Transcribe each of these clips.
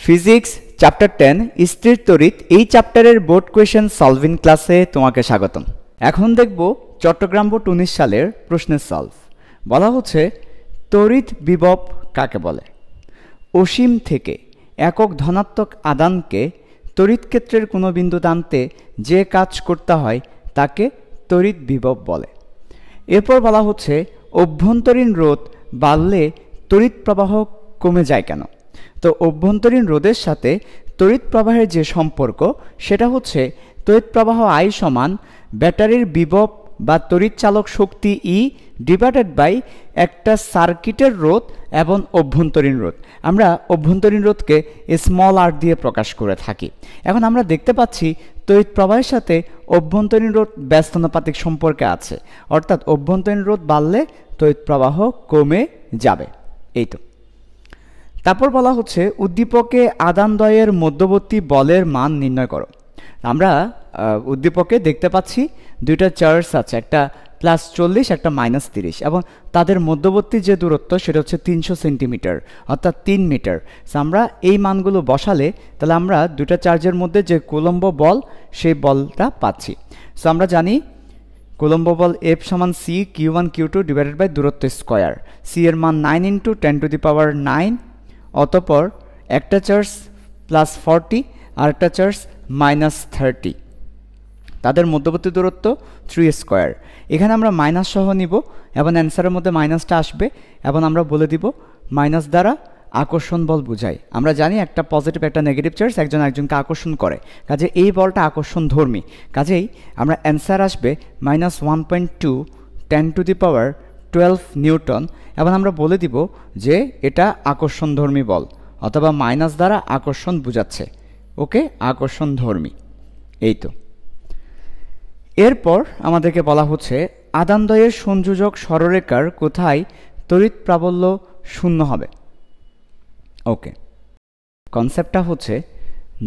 Physics chapter 10 স্থির তড়িৎ এই চ্যাপ্টারের বোর্ড কোয়েশ্চেন সলভিং ক্লাসে তোমাকে স্বাগতম। এখন দেখব চট্টগ্রাম বোর্ড 19 সালের প্রশ্নের সলভ। বলা হচ্ছে তড়িৎ বিভব কাকে বলে? অসীম থেকে একক ধনাত্মক আদানকে তড়িৎ ক্ষেত্রের কোনো বিন্দুতে আনতে যে কাজ করতে হয় তাকে তড়িৎ বিভব বলে। এরপর বলা হচ্ছে অভ্যন্তরীণ রোধ বাড়লে তড়িৎ প্রবাহ কমে যায় কেন? তো অভ্যন্তরীণ রোধের সাথে তড়িৎ প্রবাহের যে সম্পর্ক সেটা হচ্ছে তড়িৎ প্রবাহ I সমান ব্যাটারির বিভব বা তড়িৎ চালক শক্তি E ডিভাইডেড বাই একটা সার্কিটের রোধ এবং অভ্যন্তরীণ রোধ। আমরা অভ্যন্তরীণ রোধকে স্মল r দিয়ে প্রকাশ করে থাকি। এখন আমরা দেখতে পাচ্ছি তড়িৎ প্রবাহের সাথে অভ্যন্তরীণ রোধ ব্যস্তানুপাতিক সম্পর্কে আছে, অর্থাৎ অভ্যন্তরীণ রোধ বাড়লে তড়িৎ প্রবাহ কমে যাবে। এই তো। তারপর বলা হচ্ছে উদ্দীপকে আদানদ্বয়ের মধ্যবর্তী বলের মান নির্ণয় করো। আমরা উদ্দীপকে দেখতে পাচ্ছি দুইটা চার্জ আছে, একটা +40 একটা -30, এবং তাদের মধ্যবর্তী যে দূরত্ব সেটা হচ্ছে 300 সেন্টিমিটার অর্থাৎ 3 মিটার। আমরা এই মানগুলো বসালে তাহলে আমরা দুইটা চার্জের মধ্যে যে কুলম্ব বল সেই বলটা পাচ্ছি। সো আমরা জানি কুলম্ব বল F সমান C Q1 Q2 divided by দূরত্ব স্কয়ার। C এর মান 9 × 10⁹9। অতঃপর একটা চার্জ +40 আর একটা চার্জ -30, তাদের মধ্যবর্তী দূরত্ব 3 স্কয়ার। এখানে আমরা মাইনাস সহ নিব এবং অ্যান্সারের মধ্যে মাইনাসটা আসবে এবং আমরা বলে দিব মাইনাস দ্বারা আকর্ষণ বল বোঝায়। আমরা জানি একটা পজিটিভ একটা নেগেটিভ চার্জ একজন আরেকজনকে আকর্ষণ করে, কাজে এই বলটা আকর্ষণ ধর্মী। কাজেই আমরা অ্যান্সার আসবে -1.2 10⁻12 নিউটন এবং আমরা বলে দিব যে এটা আকর্ষণ ধর্মী বল, অথবা মাইনাস দ্বারা আকর্ষণ বোঝাচ্ছে। ওকে, আকর্ষণ ধর্মী। এই তো। এরপর আমাদেরকে বলা হচ্ছে আদানদ্বয়ের সংযোজক সরলরেখার কোথায় তড়িৎ প্রাবল্য শূন্য হবে? ওকে, কনসেপ্টটা হচ্ছে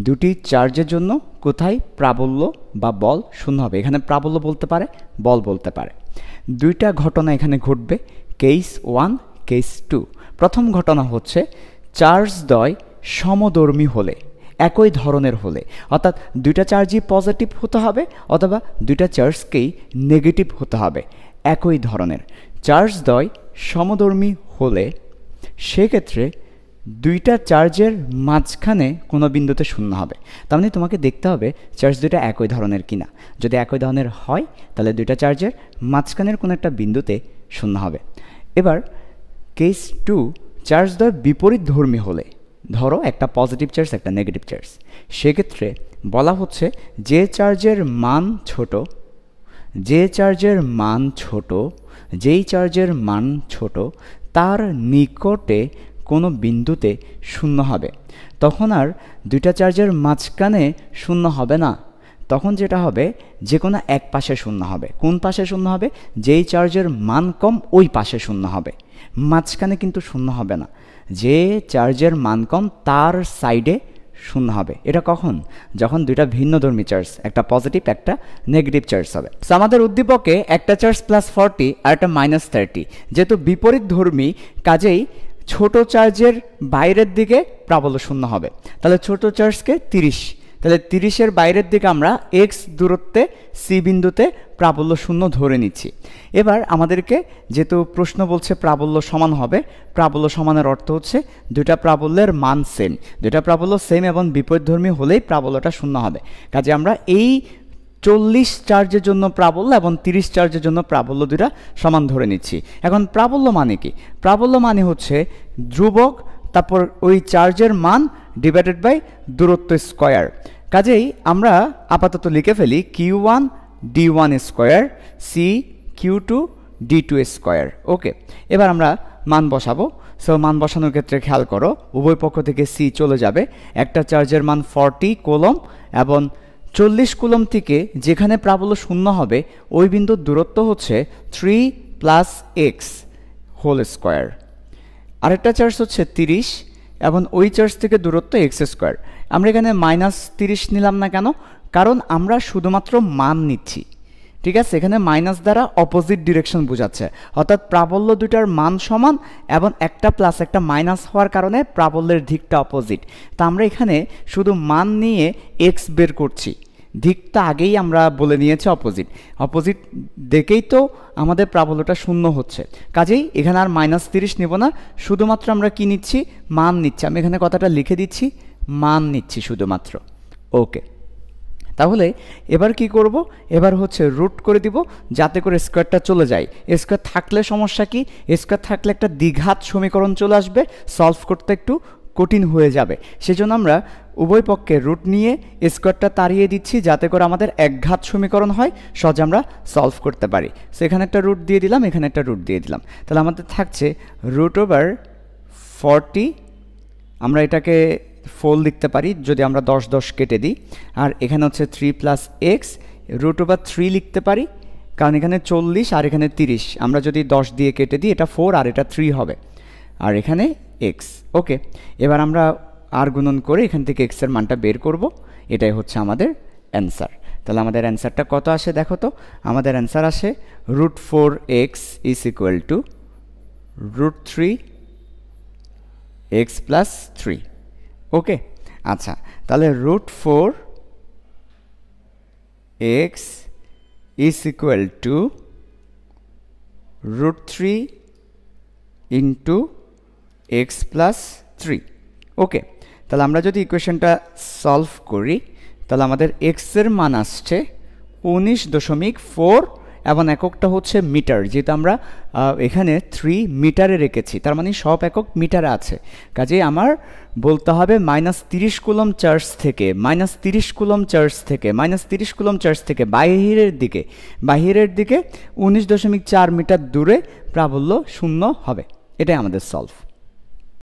দুটি চার্জের জন্য কোথায় প্রাবল্য বা বল শূন্য হবে। এখানে প্রাবল্য বলতে পারে, বল বলতে পারে। দুইটা ঘটনা এখানে ঘটবে, কেস 1 কেস 2। প্রথম ঘটনা হচ্ছে চার্জদ্বয় সমধর্মী হলে, একই ধরনের হলে, অর্থাৎ দুইটা চার্জই পজিটিভ হতে হবে অথবা দুইটা চার্জকেই নেগেটিভ হতে হবে, একই ধরনের। চার্জদ্বয় সমধর্মী হলে সেক্ষেত্রে দুইটা চার্জের মাঝখানে কোনো বিন্দুতে শূন্য হবে। তার মানে তোমাকে দেখতে হবে চার্জ দুইটা একই ধরনের কিনা। যদি একই ধরনের হয় তাহলে দুইটা চার্জের মাঝখানের কোনো একটা বিন্দুতে শূন্য হবে। এবার কেস 2, চার্জদ্বয় বিপরীত ধর্মী হলে, ধরো একটা পজিটিভ চার্জ একটা নেগেটিভ চার্জ, সেক্ষেত্রে বলা হচ্ছে যে চার্জের মান ছোট, যেই চার্জের মান ছোট তার নিকটে কোনো বিন্দুতে শূন্য হবে। তখন আর দুইটা চার্জের মাঝখানে শূন্য হবে না, তখন যেটা হবে যে কোনো এক পাশে শূন্য হবে। কোন পাশে শূন্য হবে? যেই চার্জের মান কম ওই পাশে শূন্য হবে, মাঝখানে কিন্তু শূন্য হবে না। যে চার্জের মান কম তার সাইডে শূন্য হবে। এটা কখন? যখন দুইটা ভিন্নধর্মী চার্জ, একটা পজিটিভ একটা নেগেটিভ চার্জ হবে। সো আমাদের উদ্দীপকে একটা চার্জ +40 আর একটা -30, যেহেতু বিপরীত ধর্মী কাজেই ছোট চার্জের বাইরের দিকে প্রাবল্য শূন্য হবে। তাহলে ছোট চার্জকে 30, তাহলে 30-এর বাইরের দিকে আমরা x দূরত্বে C বিন্দুতে প্রাবল্য শূন্য ধরে নিচ্ছি। এবার আমাদেরকে যেহেতু প্রশ্ন বলছে প্রাবল্য সমান হবে, প্রাবল্য সমানের অর্থ হচ্ছে দুইটা প্রাবল্যের মান সেম, দুইটা প্রাবল্য সেম এবং বিপরীতধর্মী হলেই প্রাবল্যটা শূন্য হবে। কাজে আমরা এই 40 চার্জের জন্য প্রাবল্য এবং 30 চার্জের জন্য প্রাবল্য দুইটা সমান ধরে নিচ্ছি। এখন প্রাবল্য মানে কি? প্রাবল্য মানে হচ্ছে ধ্রুবক, তারপর ওই চার্জের মান ডিভাইডেড বাই দূরত্ব স্কয়ার। কাজেই আমরা আপাতত লিখে ফেলি Q1 D1 square C Q2 D2 square. ওকে, এবার আমরা মান বসাবো। সো মান বসানোর ক্ষেত্রে খেয়াল করো উভয় পক্ষ থেকে C চলে যাবে। একটা চার্জের মান 40 কুলম্ব এবং 40 কুলম্ব থেকে যেখানে প্রাবল্য শূন্য হবে ওই বিন্দুর দূরত্ব হচ্ছে 3 + x হোল স্কয়ার। আরেকটা চার্জ হচ্ছে 30 এবং ওই চার্জ থেকে দূরত্ব x স্কয়ার। আমরা এখানে -30 নিলাম না কেন? কারণ আমরা শুধুমাত্র মান নিচ্ছি, ঠিক আছে, এখানে মাইনাস দ্বারা অপোজিট ডিরেকশন বোঝাচ্ছে, অর্থাৎ প্রাবল্য দুটার মান সমান এবং একটা প্লাস একটা মাইনাস হওয়ার কারণে প্রাবল্যের দিকটা অপোজিট। তা আমরা এখানে শুধু মান নিয়ে এক্স বের করছি, দিকটা আগেই আমরা বলে নিয়েছি অপোজিট, অপোজিট দেখেই তো আমাদের প্রাবল্যটা শূন্য হচ্ছে, কাজেই এখানে আর -30 নেব না, শুধুমাত্র আমরা কি নিচ্ছি, মান নিচ্ছি। আমি এখানে কথাটা লিখে দিচ্ছি, মান নিচ্ছি শুধুমাত্র। ওকে, তাহলে এবার কি করব, এবার হচ্ছে রুট করে দিব যাতে করে স্কোয়ারটা চলে যায়। স্কোয়ার থাকলে সমস্যা কি, স্কোয়ার থাকলে একটা দ্বিঘাত সমীকরণ চলে আসবে, সলভ করতে একটু কঠিন হয়ে যাবে। সেজন্য আমরা উভয় পক্ষে রুট নিয়ে স্কোয়ারটা তাড়িয়ে দিচ্ছি যাতে করে আমাদের একঘাত সমীকরণ হয়, সহজে আমরা সলভ করতে পারি। সো এখানে একটা রুট দিয়ে দিলাম, এখানে একটা রুট দিয়ে দিলাম, তাহলে আমাদের থাকছে √40। আমরা এটাকে 4 লিখতে পারি যদি আমরা 10 10 কেটে দিই, আর এখানে হচ্ছে 3 + x √3 লিখতে পারি, কারণ এখানে 40 আর এখানে 30, আমরা যদি 10 দিয়ে কেটে দিই এটা 4 আর এটা 3 হবে, আর এখানে x। ওকে, এবার আমরা আর গুণন করে এখান থেকে x এর মানটা বের করব, এটাই হচ্ছে আমাদের অ্যান্সার। তাহলে আমাদের অ্যান্সারটা কত আসে দেখো তো, আমাদের অ্যান্সার আসে √4x = √3x + 3। ওকে, আচ্ছা, তাহলে √4x = √3 × x + 3। ওকে, তাহলে আমরা যদি ইকুয়েশনটা সলভ করি তাহলে আমাদের x এর মান আসছে 19.4 এবং এককটা হচ্ছে মিটার, যেহেতু আমরা এখানে 3 মিটারে রেখেছি, তার মানে সব একক মিটারে আছে, কাজেই আমার বলতে হবে -30 কুলম্ব চার্জ থেকে -30 কুলম্ব চার্জ থেকে বাহিরের দিকে 19.4 মিটার দূরে প্রাবল্য 0 হবে। এটাই আমাদের সলভ।